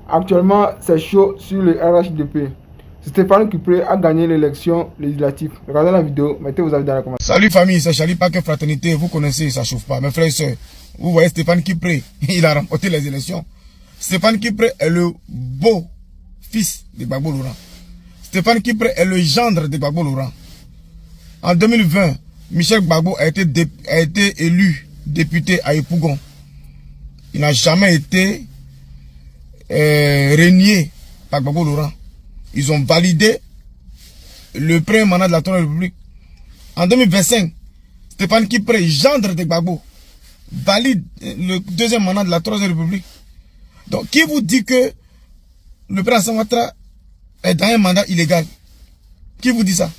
Actuellement, c'est chaud sur le RHDP. Stéphane Cupré a gagné l'élection législative. Regardez la vidéo, mettez vos avis dans les commentaires. Salut famille, c'est Charlie Paquet Fraternité. Vous connaissez, ça chauffe pas. Mes frères et sœurs, vous voyez Stéphane Cupré, il a remporté les élections. Stéphane Cupré est le beau fils de Gbagbo Laurent. Stéphane Cupré est le gendre de Gbagbo Laurent. En 2020, Michel Gbagbo a été élu député à Epougon. Il n'a jamais été régné par Gbagbo Laurent. Ils ont validé le premier mandat de la Troisième République. En 2025, Stéphane Cupré, gendre de Gbagbo, valide le deuxième mandat de la Troisième République. Donc, qui vous dit que le président Alassane Ouattara est dans un mandat illégal? Qui vous dit ça?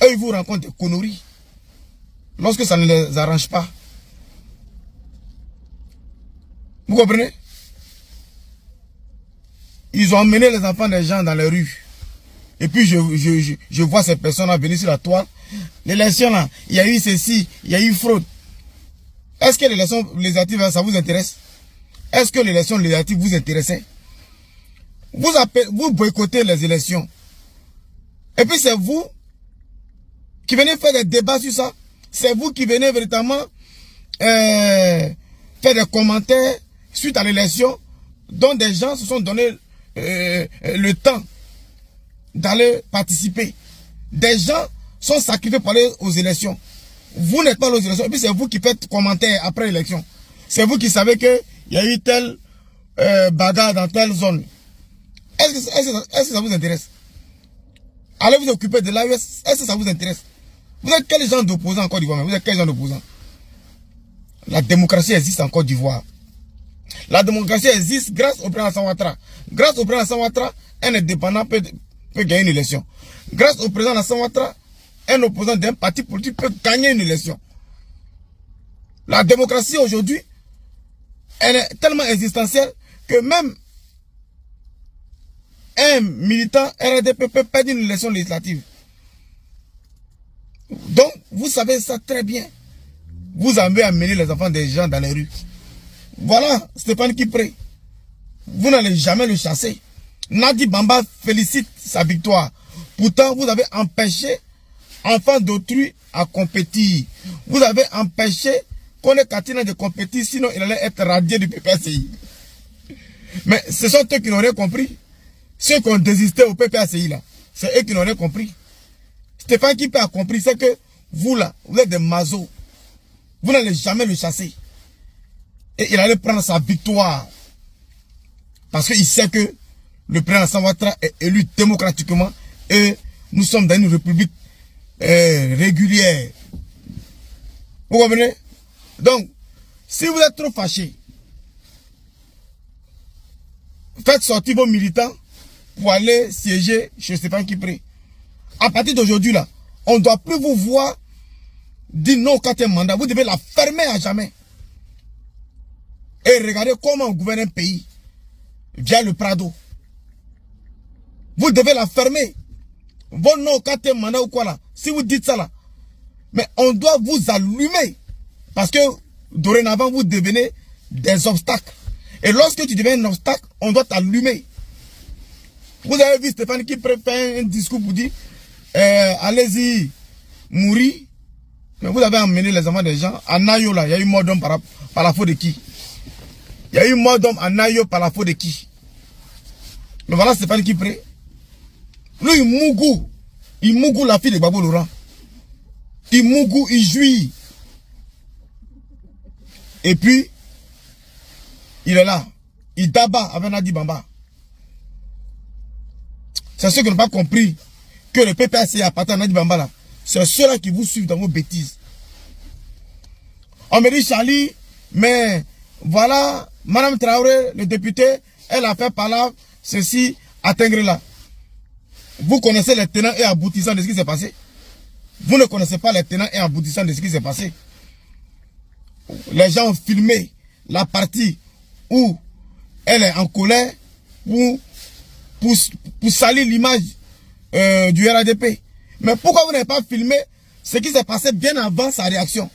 Eux, ils vous racontent des conneries. Lorsque ça ne les arrange pas. Vous comprenez? Ils ont emmené les enfants des gens dans les rues. Et puis je vois ces personnes venir sur la toile. L'élection là, il y a eu ceci, il y a eu fraude. Est-ce que l'élection législative, ça vous intéresse? Est-ce que l'élection législative vous intéressait? Vous boycottez les élections. Et puis c'est vous qui venez faire des débats sur ça. C'est vous qui venez véritablement faire des commentaires suite à l'élection dont des gens se sont donné le temps d'aller participer. Des gens sont sacrifiés pour aller aux élections. Vous n'êtes pas aux élections. Et puis c'est vous qui faites commentaire après l'élection. C'est vous qui savez qu'il y a eu telle bagarre dans telle zone. Est-ce que ça vous intéresse? Allez vous occuper de l'AES. Est-ce que ça vous intéresse? Vous êtes quel genre d'opposants en Côte d'Ivoire? Vous êtes quel genre d'opposants? La démocratie existe en Côte d'Ivoire. La démocratie existe grâce au président Alassane Ouattara. Grâce au président Alassane Ouattara, un indépendant peut gagner une élection. Grâce au président Alassane Ouattara, un opposant d'un parti politique peut gagner une élection. La démocratie aujourd'hui, elle est tellement existentielle que même un militant RDP peut perdre une élection législative. Donc, vous savez ça très bien. Vous avez amené les enfants des gens dans les rues. Voilà, Stéphane Cupré. Vous n'allez jamais le chasser. Nadi Bamba félicite sa victoire. Pourtant, vous avez empêché enfants d'autrui à compétir. Vous avez empêché qu'on ait Katina de compétir, sinon il allait être radié du PPACI. Mais ce sont eux qui n'ont rien compris. Ceux qui ont désisté au PPACI là, c'est eux qui n'ont rien compris. Stéphane Cupré a compris, c'est que vous là, vous êtes des mazos. Vous n'allez jamais le chasser. Et il allait prendre sa victoire. Parce qu'il sait que le président Alassane Ouattara est élu démocratiquement et nous sommes dans une république régulière. Vous comprenez? Donc, si vous êtes trop fâchés, faites sortir vos militants pour aller siéger chez Stéphane Cupré. À partir d'aujourd'hui, là, on ne doit plus vous voir dire non au quatrième mandat. Vous devez la fermer à jamais. Et regardez comment on gouverne un pays via le Prado. Vous devez la fermer. Bon non au quatrième mandat ou quoi là. Si vous dites ça là. Mais on doit vous allumer. Parce que dorénavant vous devenez des obstacles. Et lorsque tu deviens un obstacle, on doit t'allumer. Vous avez vu Stéphane qui prépare un discours pour dire allez-y, mourir. Mais vous avez emmené les enfants des gens. À Nayo là, il y a eu mort d'homme par la faute de qui? Il y a eu mort d'homme à Nayo par la faute de qui? Mais voilà Stéphane Cupré. Lui, il mougou la fille de Gbagbo Laurent. Il mougou, il jouit. Et puis, il est là. Il tabac avec Nadi Bamba. C'est ceux qui n'ont pas compris que le PPAC appartient à Nadi Bamba là. C'est ceux-là qui vous suivent dans vos bêtises. On me dit, Charlie, mais voilà, Madame Traoré, le député, elle a fait par là, ceci, à Tengrela. Vous connaissez les tenants et aboutissants de ce qui s'est passé? Vous ne connaissez pas les tenants et aboutissants de ce qui s'est passé. Les gens ont filmé la partie où elle est en colère pour salir l'image du RADP. Mais pourquoi vous n'avez pas filmé ce qui s'est passé bien avant sa réaction?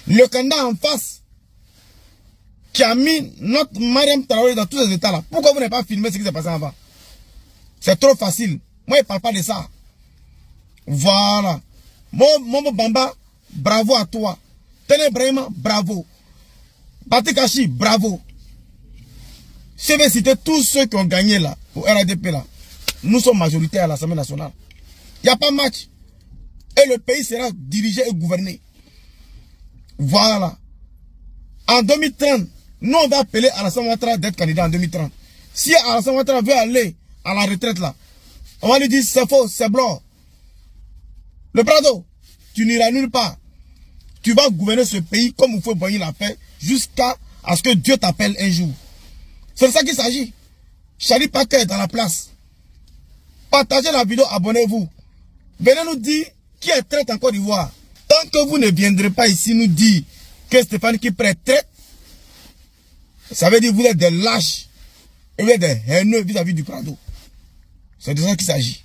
Le candidat en face qui a mis notre Mariam Traoré dans tous ces états-là. Pourquoi vous n'avez pas filmé ce qui s'est passé avant? C'est trop facile. Moi, je ne parle pas de ça. Voilà. Momo Bamba, bravo à toi. Tene Brahima, bravo. Bati Kashi, bravo. Je vais citer tous ceux qui ont gagné là, au RADP là. Nous sommes majoritaires à l'Assemblée nationale. Il n'y a pas match. Et le pays sera dirigé et gouverné. Voilà. En 2030, nous on va appeler Alassane Ouattara d'être candidat en 2030. Si Alassane Ouattara veut aller à la retraite là, on va lui dire c'est faux, c'est blanc. Le Prado, tu n'iras nulle part. Tu vas gouverner ce pays comme il faut boyer la paix jusqu'à ce que Dieu t'appelle un jour. C'est de ça qu'il s'agit. Charlie Paquet est dans la place. Partagez la vidéo, abonnez-vous. Venez nous dire qui est traite en Côte d'Ivoire. Tant que vous ne viendrez pas ici nous dire que Stéphane Kipre est traite, ça veut dire que vous êtes des lâches et vous êtes des haineux vis-à-vis du Prado. C'est de ça qu'il s'agit.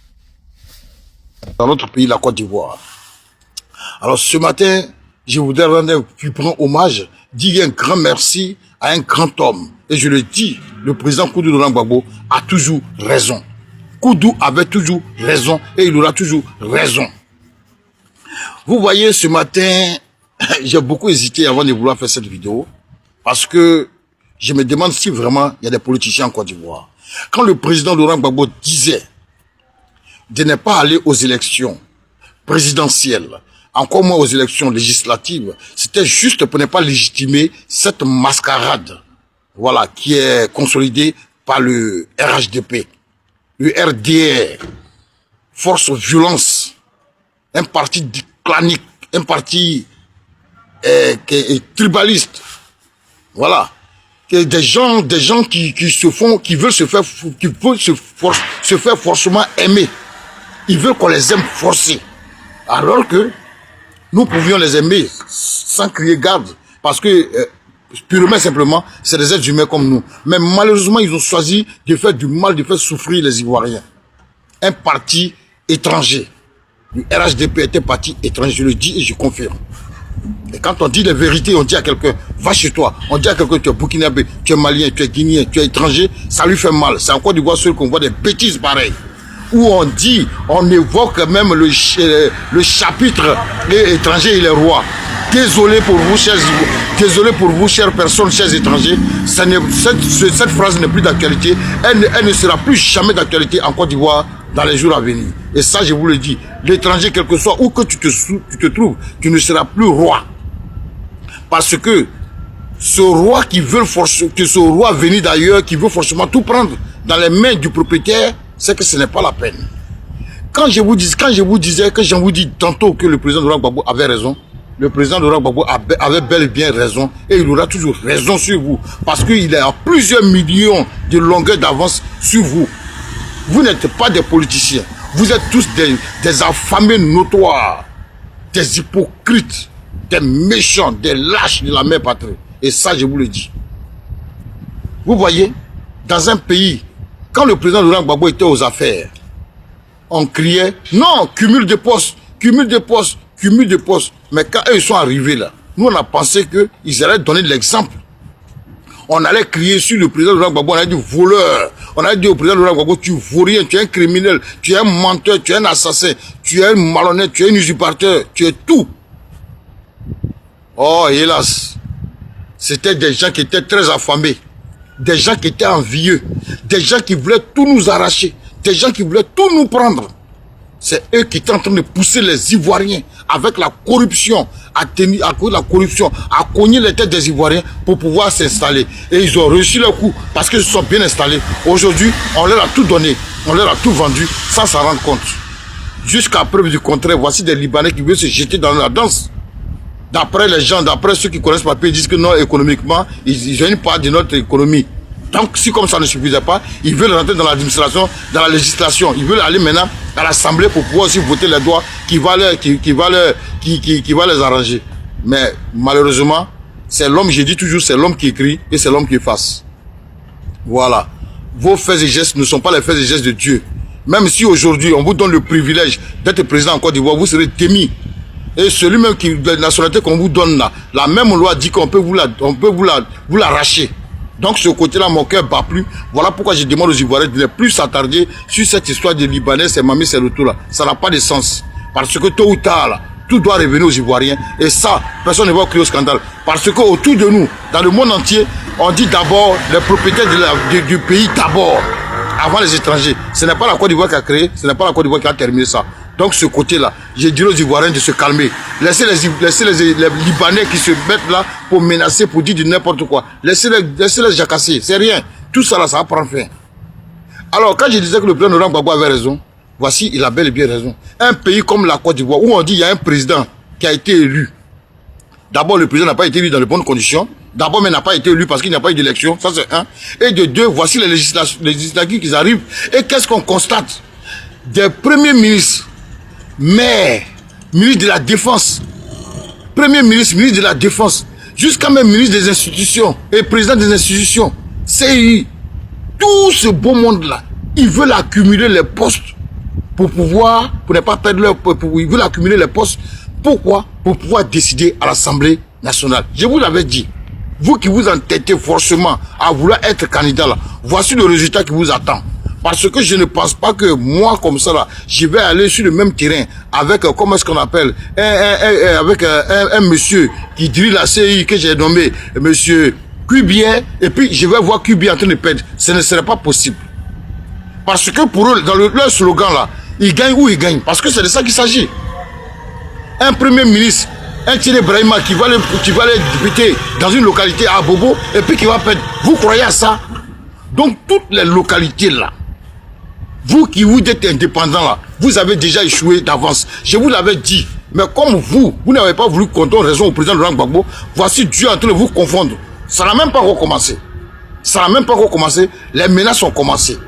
Dans notre pays, la Côte d'Ivoire. Alors ce matin, je voudrais rendre un plus grand hommage, dire un grand merci à un grand homme. Et je le dis, le président Koudou Laurent Gbagbo a toujours raison. Koudou avait toujours raison et il aura toujours raison. Vous voyez, ce matin, j'ai beaucoup hésité avant de vouloir faire cette vidéo parce que je me demande si vraiment il y a des politiciens en Côte d'Ivoire. Quand le président Laurent Gbagbo disait de ne pas aller aux élections présidentielles, encore moins aux élections législatives, c'était juste pour ne pas légitimer cette mascarade, voilà, qui est consolidée par le RHDP, le RDR, Force Violence, un parti clanique, un parti qui est tribaliste, voilà, des gens qui veulent se faire forcément aimer. Ils veulent qu'on les aime forcés. Alors que nous pouvions les aimer sans crier garde. Parce que, purement et simplement, c'est des êtres humains comme nous. Mais malheureusement, ils ont choisi de faire du mal, de faire souffrir les Ivoiriens. Un parti étranger. Le RHDP était parti étranger, je le dis et je confirme. Et quand on dit les vérités, on dit à quelqu'un, va chez toi. On dit à quelqu'un, tu es burkinabé, tu es malien, tu es guinéen, tu es étranger, ça lui fait mal. C'est encore du bois seul qu'on voit des bêtises pareilles. Où on dit, on évoque même le chapitre les étrangers et les rois. Désolé pour vous, chères personnes, chers étrangers, cette phrase n'est plus d'actualité. Elle ne sera plus jamais d'actualité en Côte d'Ivoire dans les jours à venir. Et ça, je vous le dis, l'étranger, quel que soit où que tu te trouves, tu ne seras plus roi. Parce que ce roi ce roi venu d'ailleurs, qui veut forcément tout prendre dans les mains du propriétaire, c'est que ce n'est pas la peine. Quand je vous dis tantôt que le président Laurent Gbagbo avait raison, le président Laurent Gbagbo avait bel et bien raison et il aura toujours raison sur vous parce qu'il a plusieurs millions de longueurs d'avance sur vous. Vous n'êtes pas des politiciens, vous êtes tous des affamés notoires, des hypocrites, des méchants, des lâches de la mère patrie. Et ça, je vous le dis. Vous voyez, dans un pays, quand le président Laurent Gbagbo était aux affaires, on criait, non, cumul de postes, cumul de postes, cumul de postes. Mais quand eux sont arrivés là, nous on a pensé qu'ils allaient donner de l'exemple. On allait crier sur le président Laurent Gbagbo, on allait dire voleur. On allait dire au président Laurent Gbagbo, tu vaux rien, tu es un criminel, tu es un menteur, tu es un assassin, tu es un malhonnête, tu es un usurpateur, tu es tout. Oh, hélas, c'était des gens qui étaient très affamés. Des gens qui étaient envieux, des gens qui voulaient tout nous arracher, des gens qui voulaient tout nous prendre. C'est eux qui étaient en train de pousser les Ivoiriens avec la corruption, à cogner les têtes des Ivoiriens pour pouvoir s'installer. Et ils ont réussi leur coup parce qu'ils se sont bien installés. Aujourd'hui, on leur a tout donné, on leur a tout vendu sans s'en rendre compte. Jusqu'à preuve du contraire, voici des Libanais qui veulent se jeter dans la danse. D'après les gens, d'après ceux qui connaissent le papier, ils disent que non, économiquement, ils ont une part de notre économie. Donc, si comme ça ne suffisait pas, ils veulent rentrer dans l'administration, dans la législation. Ils veulent aller maintenant à l'Assemblée pour pouvoir aussi voter les lois qui va les arranger. Mais malheureusement, c'est l'homme, je dis toujours, c'est l'homme qui écrit et c'est l'homme qui efface. Voilà. Vos faits et gestes ne sont pas les faits et gestes de Dieu. Même si aujourd'hui, on vous donne le privilège d'être président en Côte d'Ivoire, vous serez démis. Et celui même qui de nationalité qu'on vous donne là, la même loi dit qu'on peut vous l'arracher. Donc ce côté-là, mon cœur bat plus. Voilà pourquoi je demande aux Ivoiriens de ne plus s'attarder sur cette histoire de Libanais, c'est Mami, c'est le tout là. Ça n'a pas de sens. Parce que tôt ou tard, là, tout doit revenir aux Ivoiriens. Et ça, personne ne va crier au scandale. Parce qu'autour de nous, dans le monde entier, on dit d'abord les propriétaires du pays d'abord, avant les étrangers. Ce n'est pas la Côte d'Ivoire qui a créé, ce n'est pas la Côte d'Ivoire qui a terminé ça. Donc ce côté-là, je dirais aux Ivoiriens de se calmer. Laissez les Libanais qui se mettent là pour menacer, pour dire de n'importe quoi. Laissez-les jacasser, c'est rien. Tout ça là, ça va prendre fin. Alors quand je disais que le président Laurent Gbagbo avait raison, voici, il a bel et bien raison. Un pays comme la Côte d'Ivoire, où on dit qu'il y a un président qui a été élu. D'abord, le président n'a pas été élu dans de bonnes conditions. D'abord, mais n'a pas été élu parce qu'il n'y a pas eu d'élection. Ça, c'est un. Et de deux, voici les législatives qui arrivent. Et qu'est-ce qu'on constate? Des premiers ministres, maires, ministres de la Défense, premier ministre, ministre de la Défense, jusqu'à même ministre des institutions et président des institutions, CI, tout ce beau monde-là, ils veulent accumuler les postes pour pouvoir, pour ne pas perdre leur... Ils veulent accumuler les postes. Pourquoi? Pour pouvoir décider à l'Assemblée nationale. Je vous l'avais dit. Vous qui vous entêtez forcément à vouloir être candidat là, voici le résultat qui vous attend. Parce que je ne pense pas que moi, comme ça là, je vais aller sur le même terrain avec, comment est-ce qu'on appelle, avec un monsieur qui dirige la CI que j'ai nommé monsieur Cubier, et puis je vais voir Cubier en train de perdre. Ce ne serait pas possible. Parce que pour eux, dans leur slogan là, ils gagnent ou ils gagnent. Parce que c'est de ça qu'il s'agit. Un premier ministre, un Thierry Brahima qui va aller députer dans une localité à Bobo et puis qui va perdre. Vous croyez à ça? Donc toutes les localités là, vous qui vous êtes indépendants là, vous avez déjà échoué d'avance. Je vous l'avais dit. Mais comme vous n'avez pas voulu qu'on donne raison au président Laurent Gbagbo, voici Dieu en train de vous confondre. Ça n'a même pas recommencé. Ça n'a même pas recommencé. Les menaces ont commencé.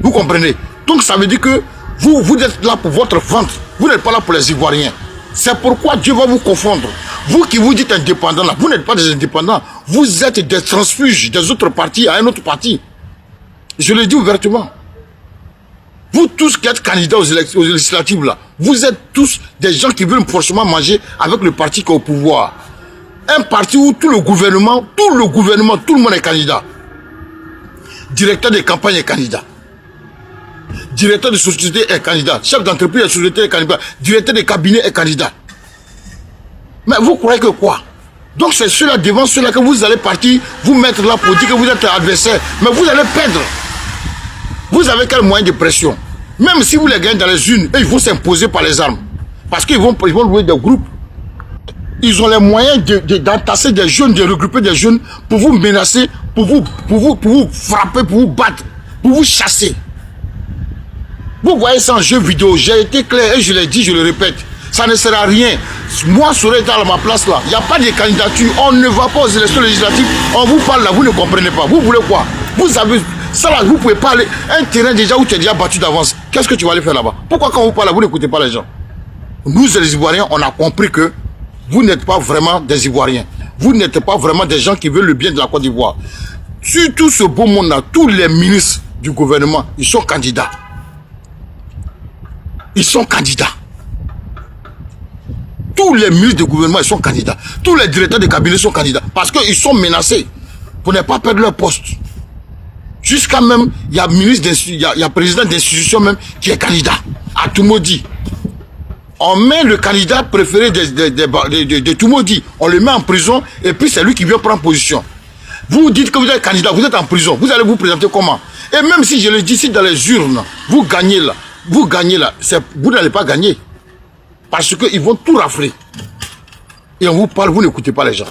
Vous comprenez? Donc ça veut dire que vous êtes là pour votre ventre. Vous n'êtes pas là pour les Ivoiriens. C'est pourquoi Dieu va vous confondre. Vous qui vous dites indépendants là, vous n'êtes pas des indépendants. Vous êtes des transfuges des autres partis à un autre parti. Je le dis ouvertement. Vous tous qui êtes candidats aux législatives là, vous êtes tous des gens qui veulent forcément manger avec le parti qui est au pouvoir. Un parti où tout le gouvernement, tout le monde est candidat. Directeur de campagne est candidat. Directeur de société est candidat. Chef d'entreprise de société est candidat. Directeur de cabinet est candidat. Mais vous croyez que quoi? Donc c'est ceux-là devant ceux-là que vous allez partir, vous mettre là pour dire que vous êtes adversaire. Mais vous allez perdre. Vous avez quel moyen de pression? Même si vous les gagnez dans les unes, ils vont s'imposer par les armes. Parce qu'ils vont louer des groupes. Ils ont les moyens d'entasser des jeunes, de regrouper des jeunes pour vous menacer, pour vous frapper, pour vous battre, pour vous chasser. Vous voyez ça en jeu vidéo, j'ai été clair et je l'ai dit, je le répète. Ça ne sert à rien. Moi, je serais à ma place là. Il n'y a pas de candidature. On ne va pas aux élections législatives. On vous parle là, vous ne comprenez pas. Vous voulez quoi? Vous avez... Ça là, vous ne pouvez pas aller... Un terrain déjà où tu es déjà battu d'avance. Qu'est-ce que tu vas aller faire là-bas? Pourquoi quand on vous parle là, vous n'écoutez pas les gens? Nous, les Ivoiriens, on a compris que vous n'êtes pas vraiment des Ivoiriens. Vous n'êtes pas vraiment des gens qui veulent le bien de la Côte d'Ivoire. Sur tout ce beau monde-là, tous les ministres du gouvernement, ils sont candidats. Ils sont candidats. Tous les ministres du gouvernement, ils sont candidats. Tous les directeurs de cabinet sont candidats. Parce qu'ils sont menacés pour ne pas perdre leur poste. Jusqu'à même, il y a président d'institution même qui est candidat. À Toumoudi. On met le candidat préféré de Toumoudi. On le met en prison et puis c'est lui qui vient prendre position. Vous dites que vous êtes candidat, vous êtes en prison. Vous allez vous présenter comment? Et même si je le dis ici dans les urnes, vous gagnez là. Vous gagnez là, vous n'allez pas gagner. Parce qu'ils vont tout rafler. Et on vous parle, vous n'écoutez pas les gens.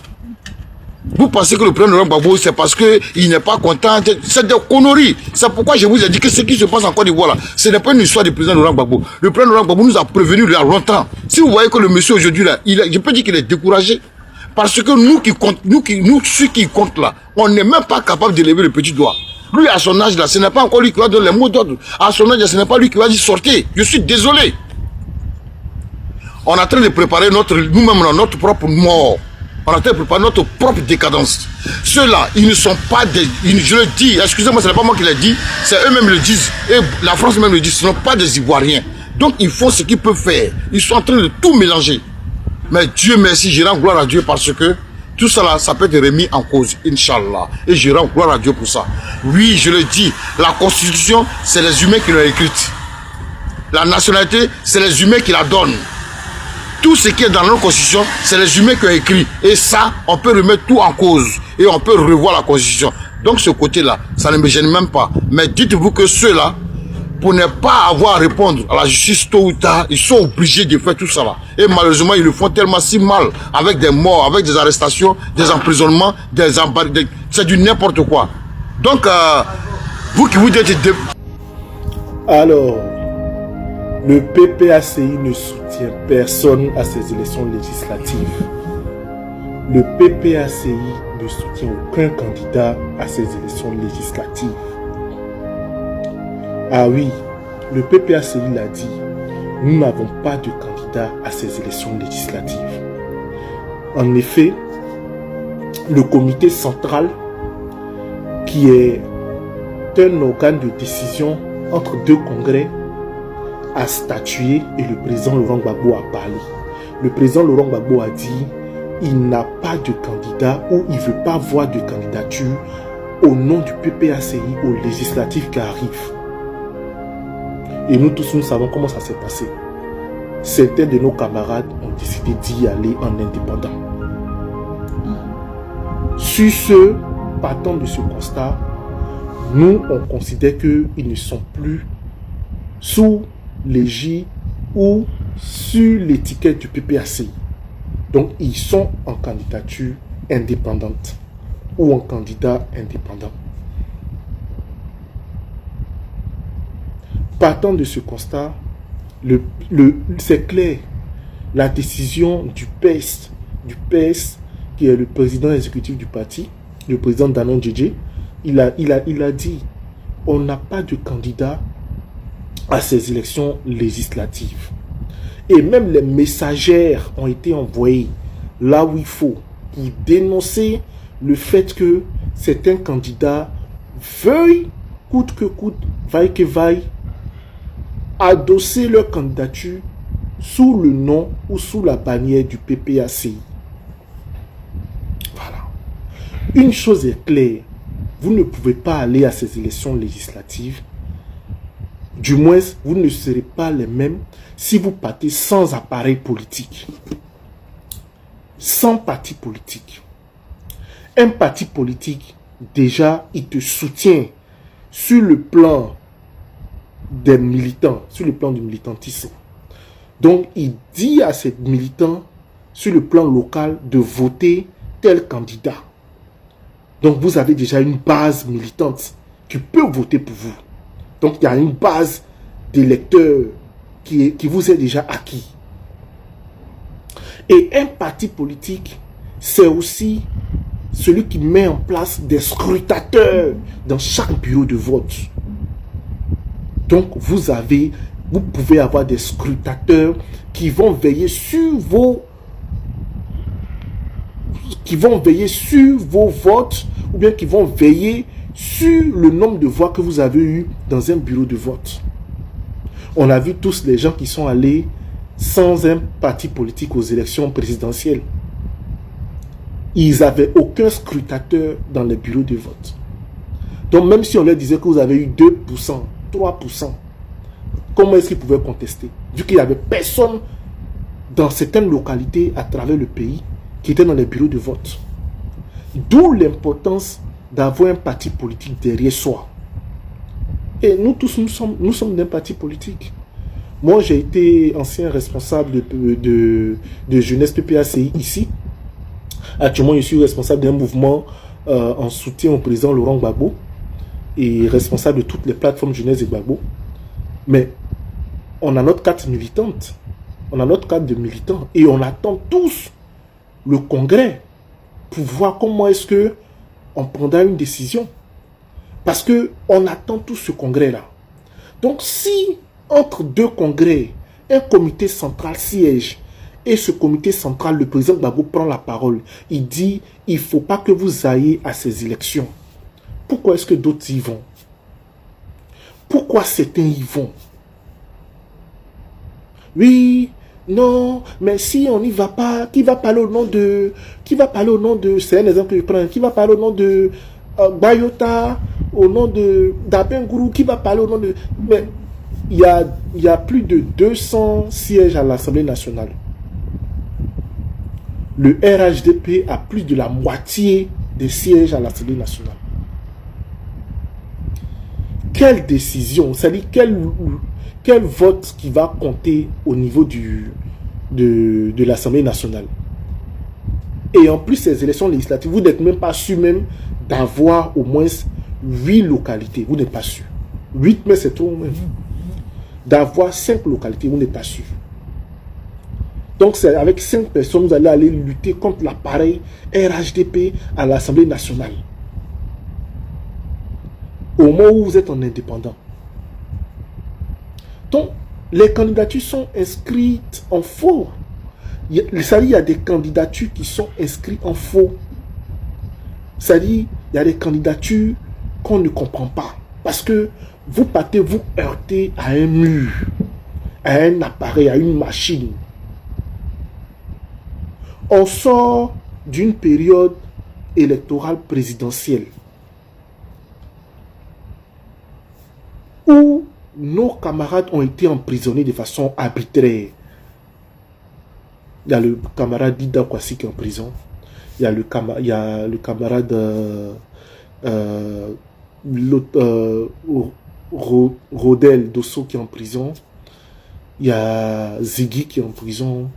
Vous pensez que le président Laurent Gbagbo, c'est parce qu'il n'est pas content. C'est des conneries. C'est pourquoi je vous ai dit que ce qui se passe en Côte d'Ivoire là, ce n'est pas une histoire du président Laurent Gbagbo. Le président Laurent Gbagbo nous a prévenu il y a longtemps. Si vous voyez que le monsieur aujourd'hui là, je peux dire qu'il est découragé. Parce que ceux qui comptent là, on n'est même pas capable de lever le petit doigt. Lui, à son âge là, ce n'est pas encore lui qui va donner les mots d'ordre. À son âge, ce n'est pas lui qui va dire sortez. Je suis désolé. On est en train de préparer nous-mêmes notre propre mort. On est en train de préparer notre propre décadence. Ceux-là, ils ne sont pas des... je le dis, excusez-moi, ce n'est pas moi qui l'ai dit, c'est eux-mêmes le disent. Et la France même le dit, ce ne sont pas des Ivoiriens. Donc ils font ce qu'ils peuvent faire. Ils sont en train de tout mélanger. Mais Dieu merci, je rends gloire à Dieu parce que tout ça là, ça peut être remis en cause, Inch'Allah. Et je rends gloire à Dieu pour ça. Oui, je le dis, la constitution, c'est les humains qui l'ont écrite. La nationalité, c'est les humains qui la donnent. Tout ce qui est dans notre constitution, c'est les humains qui ont écrit. Et ça, on peut remettre tout en cause. Et on peut revoir la constitution. Donc ce côté-là, ça ne me gêne même pas. Mais dites-vous que ceux-là, pour ne pas avoir à répondre à la justice tôt ou tard, ils sont obligés de faire tout ça là. Et malheureusement, ils le font tellement si mal, avec des morts, avec des arrestations, des emprisonnements, des embargos, c'est du n'importe quoi. Donc, vous qui vous dites... Alors, le PPACI ne soutient personne à ces élections législatives. Le PPACI ne soutient aucun candidat à ces élections législatives. Ah oui, le PPACI l'a dit, nous n'avons pas de candidat à ces élections législatives. En effet, le comité central, qui est un organe de décision entre deux congrès, a statué et le président Laurent Gbagbo a parlé. Le président Laurent Gbagbo a dit il n'a pas de candidat ou il ne veut pas voir de candidature au nom du PPACI aux législatives qui arrivent. Et nous tous, nous savons comment ça s'est passé. Certains de nos camarades ont décidé d'y aller en indépendant. Sur ce, partant de ce constat, nous, on considère qu'ils ne sont plus sous l'égide ou sur l'étiquette du PPACI. Donc, ils sont en candidature indépendante ou en candidat indépendant. Partant de ce constat, c'est clair, la décision du PS, qui est le président exécutif du parti, le président Danon Djedje, il a dit, on n'a pas de candidat à ces élections législatives. Et même les messagères ont été envoyés là où il faut pour dénoncer le fait que certains candidats veuillent, coûte que coûte, vaille que vaille, adosser leur candidature sous le nom ou sous la bannière du PPACI. Voilà. Une chose est claire, vous ne pouvez pas aller à ces élections législatives. Du moins, vous ne serez pas les mêmes si vous partez sans appareil politique. Sans parti politique. Un parti politique, déjà, il te soutient sur le plan des militants, sur le plan du militantisme. Donc, il dit à ces militants, sur le plan local, de voter tel candidat. Donc, vous avez déjà une base militante qui peut voter pour vous. Donc, il y a une base d'électeurs qui vous est déjà acquis. Et un parti politique, c'est aussi celui qui met en place des scrutateurs dans chaque bureau de vote. Donc, vous pouvez avoir des scrutateurs qui vont veiller sur vos votes ou bien qui vont veiller sur le nombre de voix que vous avez eu dans un bureau de vote. On a vu tous les gens qui sont allés sans un parti politique aux élections présidentielles. Ils n'avaient aucun scrutateur dans les bureaux de vote. Donc même si on leur disait que vous avez eu 2%, 3%, comment est-ce qu'ils pouvaient contester? Vu qu'il n'y avait personne dans certaines localités à travers le pays qui était dans les bureaux de vote. D'où l'importance d'avoir un parti politique derrière soi. Et nous tous, nous sommes d'un parti politique. Moi, j'ai été ancien responsable de jeunesse PPACI ici. Actuellement, je suis responsable d'un mouvement en soutien au président Laurent Gbagbo et responsable de toutes les plateformes jeunesse de Gbagbo. Mais on a notre carte militante. On a notre carte de militant. Et on attend tous le congrès pour voir comment est-ce que on prendra une décision. Parce qu'on attend tout ce congrès-là. Donc si entre deux congrès, un comité central siège, et ce comité central, le président Gbagbo prend la parole, il dit, il ne faut pas que vous ayez à ces élections. Pourquoi est-ce que d'autres y vont? Pourquoi certains y vont? oui, non, mais si on n'y va pas, qui va parler au nom de... C'est un exemple que je prends. Qui va parler au nom de Bayota, au nom de d'Abengourou, qui va parler au nom de... Mais il y a plus de 200 sièges à l'Assemblée nationale. Le RHDP a plus de la moitié des sièges à l'Assemblée nationale. Quelle décision, c'est-à-dire quel vote qui va compter au niveau de l'Assemblée nationale? Et en plus, ces élections législatives, vous n'êtes même pas sûr même d'avoir au moins 8 localités. Vous n'êtes pas sûr. 8, mais c'est trop même. D'avoir 5 localités, vous n'êtes pas sûr. Donc, c'est avec 5 personnes, vous allez aller lutter contre l'appareil RHDP à l'Assemblée nationale. Au moment où vous êtes en indépendant. Donc, les candidatures sont inscrites en faux. C'est-à-dire, il y a des candidatures qui sont inscrites en faux. C'est-à-dire, il y a des candidatures qu'on ne comprend pas. Parce que vous partez vous heurter à un mur, à un appareil, à une machine. On sort d'une période électorale présidentielle où nos camarades ont été emprisonnés de façon arbitraire. Il y a le camarade Dida Kwasi qui est en prison. Il y a le camarade Rodel Dosso qui est en prison. Il y a Ziggy qui est en prison.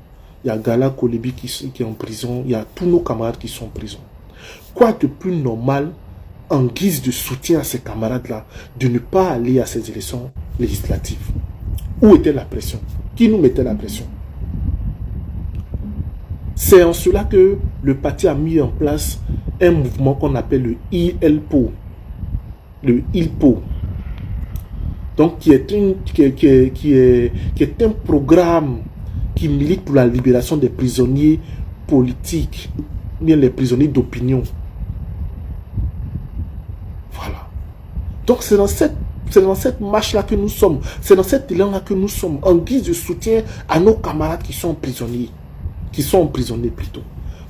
Il y a Gala Kolebi qui est en prison. Il y a tous nos camarades qui sont en prison. Quoi de plus normal, en guise de soutien à ces camarades-là, de ne pas aller à ces élections législatives? Où était la pression? Qui nous mettait la pression? C'est en cela que le parti a mis en place un mouvement qu'on appelle le ILPO. Le ILPO. Donc, qui est un programme qui milite pour la libération des prisonniers politiques, bien les prisonniers d'opinion. Voilà. Donc, c'est dans cette marche-là que nous sommes. C'est dans cet élan-là que nous sommes, en guise de soutien à nos camarades qui sont prisonniers. Qui sont emprisonnés plutôt.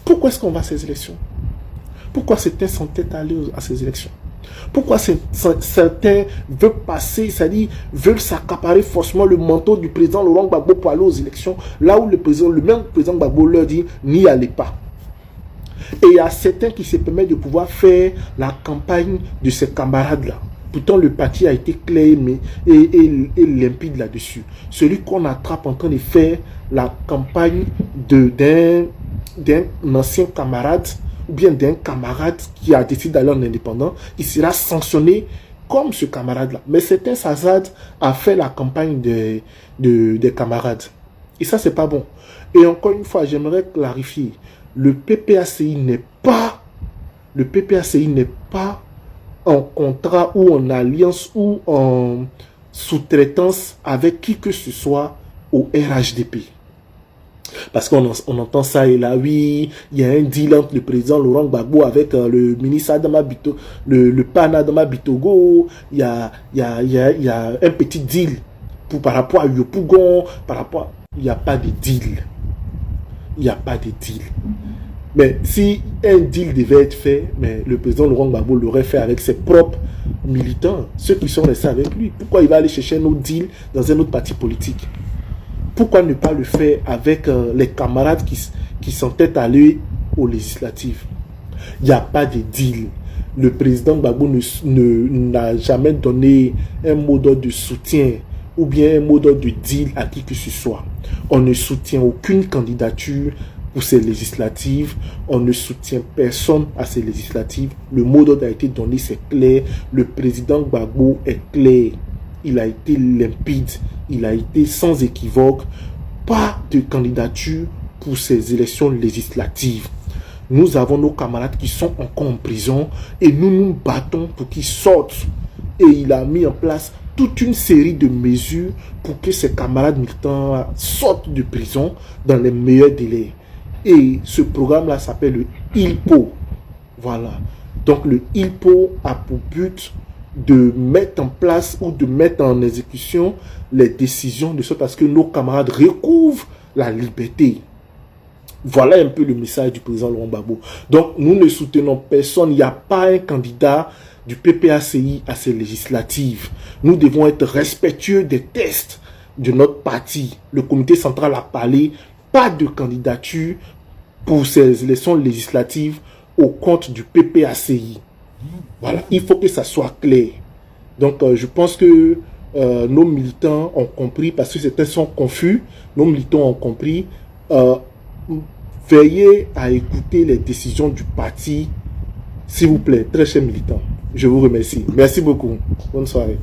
Pourquoi est-ce qu'on va à ces élections? Pourquoi certains sont tête à aller à ces élections? Pourquoi certains veulent passer, c'est-à-dire veulent s'accaparer forcément le manteau du président Laurent Gbagbo pour aller aux élections, là où le même président Gbagbo leur dit n'y allez pas. Et il y a certains qui se permettent de pouvoir faire la campagne de ces camarades-là. Pourtant, le parti a été clair et limpide là-dessus. Celui qu'on attrape en train de faire la campagne d'un ancien camarade ou bien d'un camarade qui a décidé d'aller en indépendant, il sera sanctionné comme ce camarade-là. Mais certains s'hasardent à faire la campagne des camarades. Et ça, c'est pas bon. Et encore une fois, j'aimerais clarifier, le PPACI n'est pas en contrat ou en alliance ou en sous-traitance avec qui que ce soit au RHDP. Parce qu'on entend ça et là, oui, il y a un deal entre le président Laurent Gbagbo avec le ministre Adama Bito, le PAN Adama Bitogo. Il y a un petit deal par rapport à Yopougon, il n'y a pas de deal. Il n'y a pas de deal. Mais si un deal devait être fait, mais le président Laurent Gbagbo l'aurait fait avec ses propres militants, ceux qui sont restés avec lui. Pourquoi il va aller chercher un autre deal dans un autre parti politique? Pourquoi ne pas le faire avec les camarades qui sont peut-être allés aux législatives? Il n'y a pas de deal. Le président Gbagbo n'a jamais donné un mot d'ordre de soutien ou bien un mot d'ordre de deal à qui que ce soit. On ne soutient aucune candidature pour ces législatives. On ne soutient personne à ces législatives. Le mot d'ordre a été donné, c'est clair. Le président Gbagbo est clair. Il a été limpide. Il a été sans équivoque. Pas de candidature pour ces élections législatives. Nous avons nos camarades qui sont encore en prison et nous nous battons pour qu'ils sortent. Et il a mis en place toute une série de mesures pour que ces camarades militants sortent de prison dans les meilleurs délais. Et ce programme-là s'appelle le ILPO. Voilà. Donc le ILPO a pour but de mettre en place ou de mettre en exécution les décisions de sorte à ce que nos camarades recouvrent la liberté. Voilà un peu le message du président Laurent Gbagbo. Donc, nous ne soutenons personne. Il n'y a pas un candidat du PPACI à ces législatives. Nous devons être respectueux des tests de notre parti. Le comité central a parlé, pas de candidature pour ces élections législatives au compte du PPACI. Voilà, il faut que ça soit clair. Donc, je pense que nos militants ont compris, parce que certains sont confus, nos militants ont compris. Veillez à écouter les décisions du parti, s'il vous plaît, très chers militants. Je vous remercie. Merci beaucoup. Bonne soirée.